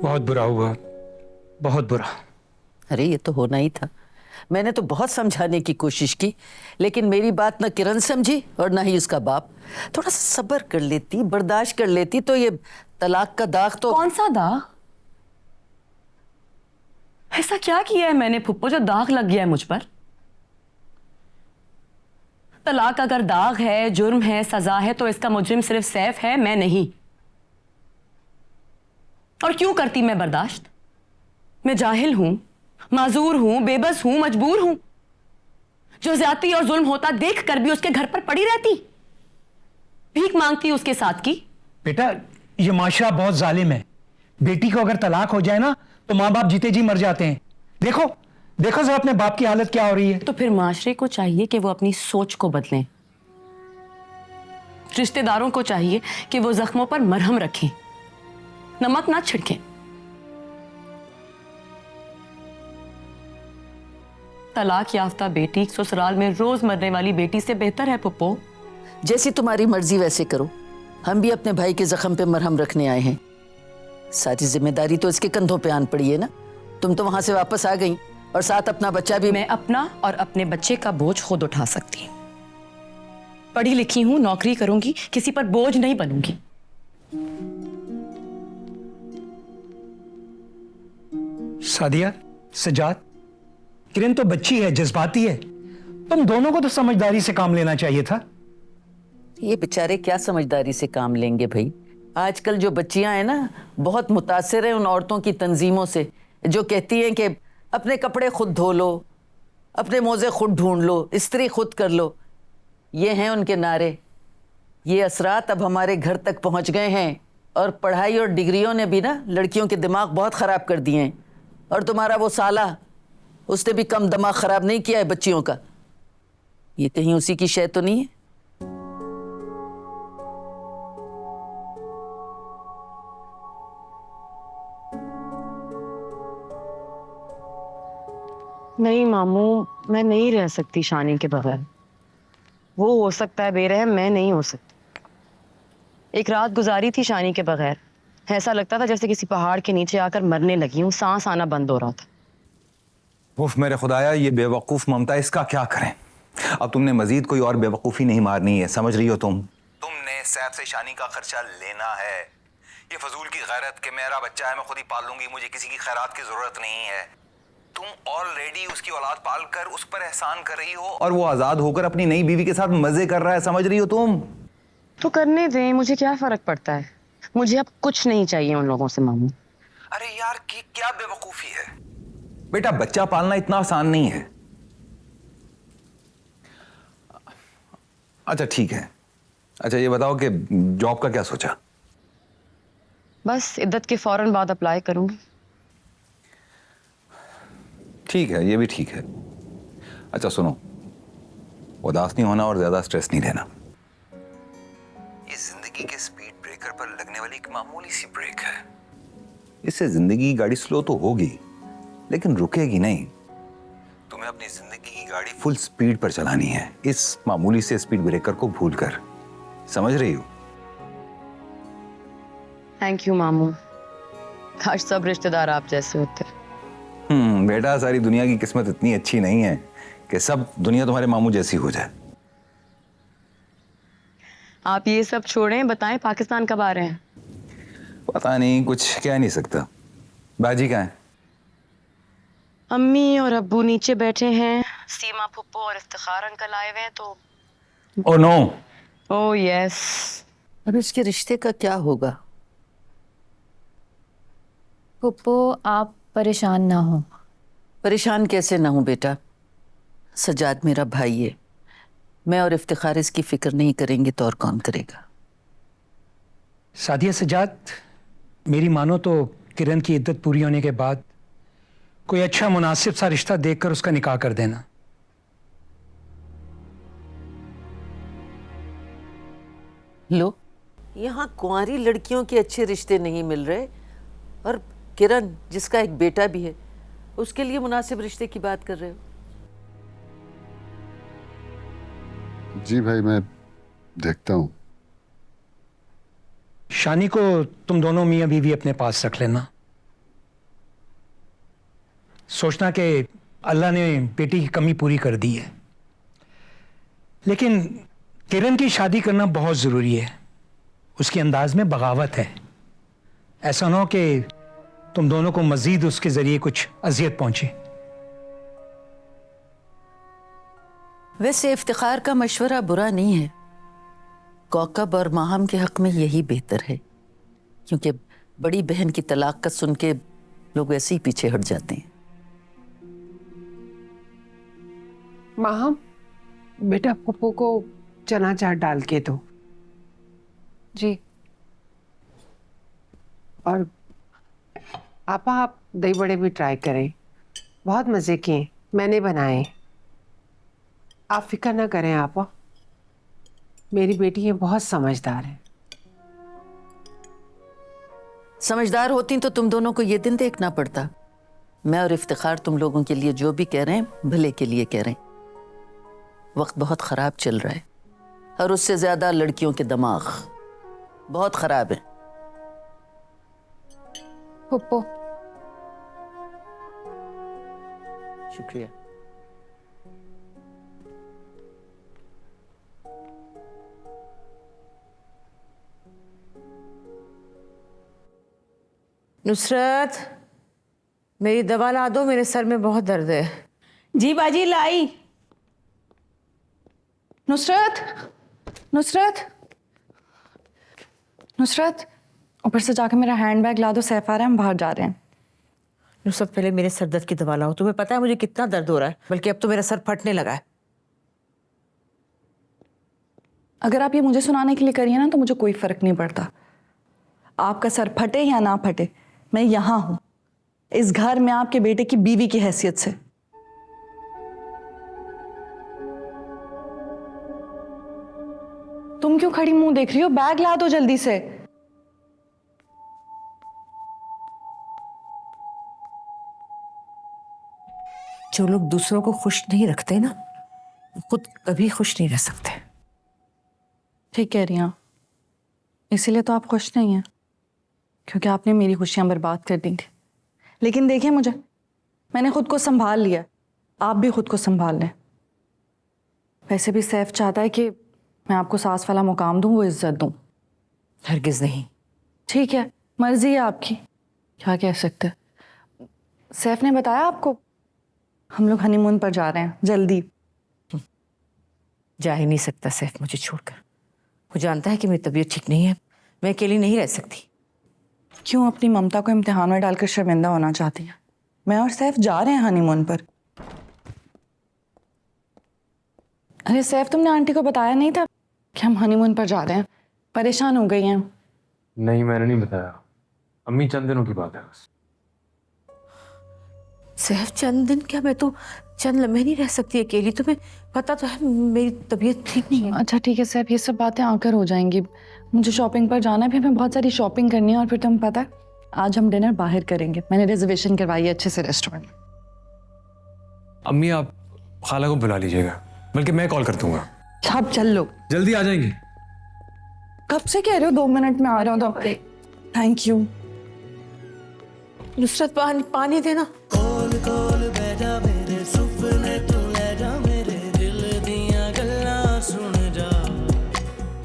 बहुत बुरा हुआ, बहुत बुरा। अरे ये तो होना ही था। मैंने तो बहुत समझाने की कोशिश की, लेकिन मेरी बात न किरण समझी और न ही उसका बाप। थोड़ा सा सब्र कर लेती, बर्दाश्त कर लेती तो ये तलाक का दाग तो। कौन सा दाग? ऐसा क्या किया है मैंने फुप्पो जो दाग लग गया है मुझ पर? तलाक अगर दाग है, जुर्म है, सजा है, तो इसका मुजरिम सिर्फ सैफ है, मैं नहीं। और क्यों करती मैं बर्दाश्त? मैं जाहिल हूं, माजूर हूं, बेबस हूं, मजबूर हूं, जो ज्यादती और जुल्म होता देख कर भी उसके घर पर पड़ी रहती, भीख मांगती उसके साथ की। बेटा, ये माशरा बहुत जालिम है। बेटी को अगर तलाक हो जाए ना तो माँ बाप जीते जी मर जाते हैं। देखो देखो जरा अपने बाप की हालत क्या हो रही है। तो फिर माशरे को चाहिए कि वो अपनी सोच को बदलें। रिश्तेदारों को चाहिए कि वो जख्मों पर मरहम रखें, नमक ना छिड़कें। तलाक याफ्ता बेटी ससुराल में रोज मरने वाली बेटी से बेहतर है पुप्पो। जैसी तुम्हारी मर्जी वैसे करो। हम भी अपने भाई के जख्म पे मरहम रखने आए हैं। सारी जिम्मेदारी तो इसके कंधों पे आन पड़ी है ना। तुम तो वहां से वापस आ गई और साथ अपना बच्चा भी। मैं अपना और अपने बच्चे का बोझ खुद उठा सकती हूँ। पढ़ी लिखी हूं, नौकरी करूंगी, किसी पर बोझ नहीं बनूंगी। सादिया, सजाद, किरण तो बच्ची है, जज्बाती है। तुम दोनों को तो समझदारी से काम लेना चाहिए था। ये बेचारे क्या समझदारी से काम लेंगे भाई। आजकल जो बच्चियां हैं ना, बहुत मुतासिर हैं उन औरतों की तंजीमों से जो कहती हैं कि अपने कपड़े खुद धो लो, अपने मोजे खुद ढूंढ लो, इस्त्री खुद कर लो। ये हैं उनके नारे। ये असरात अब हमारे घर तक पहुंच गए हैं और पढ़ाई और डिग्रियों ने भी ना लड़कियों के दिमाग बहुत ख़राब कर दिए हैं। और तुम्हारा वो साला, उसने भी कम दिमाग ख़राब नहीं किया है बच्चियों का। ये कहीं उसी की शय तो नहीं है? नहीं मामू, मैं नहीं रह सकती शानी के बगैर। वो हो सकता है बेरहम, मैं नहीं हो सकती। एक रात गुजारी थी शानी के बगैर, ऐसा लगता था जैसे किसी पहाड़ के नीचे आकर मरने लगी हूँ। सांस आना बंद हो रहा था। उफ मेरे खुदाया, ये बेवकूफ ममता, इसका क्या करें। अब तुमने मजीद कोई और बेवकूफ़ी नहीं मारनी है, समझ रही हो तुमने सैफ से शानी का खर्चा लेना है। ये फजूल की गैरत कि मेरा बच्चा है, मैं खुद ही पाल लूंगी, मुझे किसी की खैरात की जरूरत नहीं है। तुम ऑलरेडी उसकी औलाद पाल कर उस पर एहसान कर रही हो और वो आजाद होकर अपनी नई बीवी के साथ मजे कर रहा है, समझ रही हो तुम? तो करने दें, मुझे क्या फर्क पड़ता है। मुझे अब कुछ नहीं चाहिए उन लोगों से मामू। अरे यार, की क्या बेवकूफी है। बेटा, बच्चा पालना इतना आसान नहीं है। अच्छा ठीक है। अच्छा ये बताओ कि जॉब का क्या सोचा? बस इद्दत के फौरन बाद अप्लाई करूंगी। ठीक है, ये भी ठीक है। अच्छा सुनो, उदास नहीं होना और ज्यादा स्ट्रेस नहीं लेना। ये जिंदगी के स्पीड ब्रेकर पर लगने वाली एक मामूली सी ब्रेक है। इससे जिंदगी की गाड़ी स्लो तो होगी लेकिन रुकेगी नहीं। तुम्हें अपनी जिंदगी की गाड़ी फुल स्पीड पर चलानी है, इस मामूली से स्पीड ब्रेकर को भूलकर, समझ रही हो? थैंक यू मामू। काश सब रिश्तेदार आप जैसे होते। बेटा, सारी दुनिया की किस्मत इतनी अच्छी नहीं है कि सब दुनिया तुम्हारे मामू जैसी हो जाए। आप ये सब छोड़ें, बताएं पाकिस्तान कब आ रहे हैं? पता नहीं, कुछ कह नहीं सकता। बाजी कहाँ है? अम्मी और अब्बू नीचे बैठे हैं, सीमा फुप्पो और इफ्तिखार अंकल आए हुए हैं। तो ओह नो। Oh yes. अब इसके रिश्ते का क्या होगा? पुप्पो, आप परेशान ना हो। परेशान कैसे ना हूं बेटा। सजाद मेरा भाई है। मैं और इफ्तिखार इसकी फिक्र नहीं करेंगे तो और कौन करेगा? सादिया, सजाद, मेरी मानो तो किरण की इद्दत पूरी होने के बाद कोई अच्छा मुनासिब सा रिश्ता देखकर उसका निकाह कर देना। लो, यहाँ कुंवारी लड़कियों के अच्छे रिश्ते नहीं मिल रहे और किरण, जिसका एक बेटा भी है, उसके लिए मुनासिब रिश्ते की बात कर रहे हो? जी भाई, मैं देखता हूँ। शानी को तुम दोनों मियाँ बीवी अपने पास रख लेना। सोचना कि अल्लाह ने बेटी की कमी पूरी कर दी है, लेकिन किरण की शादी करना बहुत ज़रूरी है। उसके अंदाज में बगावत है। ऐसा ना हो कि तुम दोनों को मजीद उसके ज़रिए कुछ अजियत पहुंचे। वैसे इफ्तिखार का मशवरा बुरा नहीं है। कौकब और माहम के हक में यही बेहतर है, क्योंकि बड़ी बहन की तलाक का सुन के लोग ऐसे ही पीछे हट जाते हैं। माहम, बेटा पप्पू को चना चाट डाल के दो। जी। और आपा, आप दही बड़े भी ट्राई करें, बहुत मज़े किए, मैंने बनाए। आप फिक्र ना करें आपा, मेरी बेटी ये बहुत समझदार है। समझदार होती तो तुम दोनों को ये दिन देखना पड़ता। मैं और इफ्तिखार तुम लोगों के लिए जो भी कह रहे हैं भले के लिए कह रहे हैं। वक्त बहुत ख़राब चल रहा है, और उससे ज़्यादा लड़कियों के दिमाग बहुत ख़राब है। पप्पू, शुक्रिया। नुसरत, मेरी दवा ला दो, मेरे सर में बहुत दर्द है। जी बाजी लाई। नुसरत, नुसरत, नुसरत, ऊपर से जाकर मेरा हैंडबैग ला दो, सैफ आ रहा है, हम बाहर जा रहे हैं। नुसरत, पहले मेरे सर दर्द की दवा लाओ। तुम्हें पता है मुझे कितना दर्द हो रहा है, बल्कि अब तो मेरा सर फटने लगा है। अगर आप ये मुझे सुनाने के लिए करिए ना तो मुझे कोई फर्क नहीं पड़ता। आपका सर फटे या ना फटे, मैं यहां हूं, इस घर में आपके बेटे की बीवी की हैसियत से। तुम क्यों खड़ी मुंह देख रही हो? बैग ला दो जल्दी से। जो लोग दूसरों को खुश नहीं रखते ना, वो खुद कभी खुश नहीं रह सकते। ठीक कह रही हैं, इसीलिए तो आप खुश नहीं हैं, क्योंकि आपने मेरी खुशियां बर्बाद कर दी थी। लेकिन देखिए मुझे, मैंने खुद को संभाल लिया, आप भी खुद को संभाल लें। वैसे भी सैफ चाहता है कि मैं आपको सास वाला मुकाम दूं, वो इज्जत दूं। हरगिज नहीं। ठीक है, मर्जी है आपकी, क्या कह सकते। सैफ ने बताया आपको हम लोग हनीमून पर जा रहे हैं जल्दी? जा ही नहीं सकता सैफ मुझे छोड़कर। वो जानता है कि मेरी तबीयत ठीक नहीं है, मैं अकेली नहीं रह सकती। क्यों अपनी ममता को इम्तिहान में डालकर शर्मिंदा होना चाहती हैं? मैं और सैफ जा रहे हैं हनीमून पर। अरे सैफ, तुमने आंटी को बताया नहीं था कि हम हनीमून पर जा रहे हैं? परेशान हो गई हैं। नहीं, मैंने नहीं बताया अम्मी, चंद दिनों की बात है बस। सैफ, चंद दिन क्या, मैं तो चंद लम्हे नहीं रह सकती अकेली। तुम्हें पता तो है मेरी तबीयत ठीक नहीं है। अच्छा ठीक है सैफ, ये सब बातें आकर हो जाएंगी। मुझे शॉपिंग पर जाना है, फिर हमें बहुत सारी शॉपिंग करनी है, और फिर तुम्हें पता है आज हम डिनर बाहर करेंगे। मैंने रिजर्वेशन करवाई है अच्छे से रेस्टोरेंट में। अम्मी, आप खाला को बुला लीजिएगा, बल्कि मैं कॉल कर दूंगा। आप चल लो, जल्दी आ जाएंगी। कब से कह रहे हो 2 मिनट में आ रहा हूँ तो। Thank you. नुसरत, पानी देना। कोल कोल बैठा मेरे सुपने तो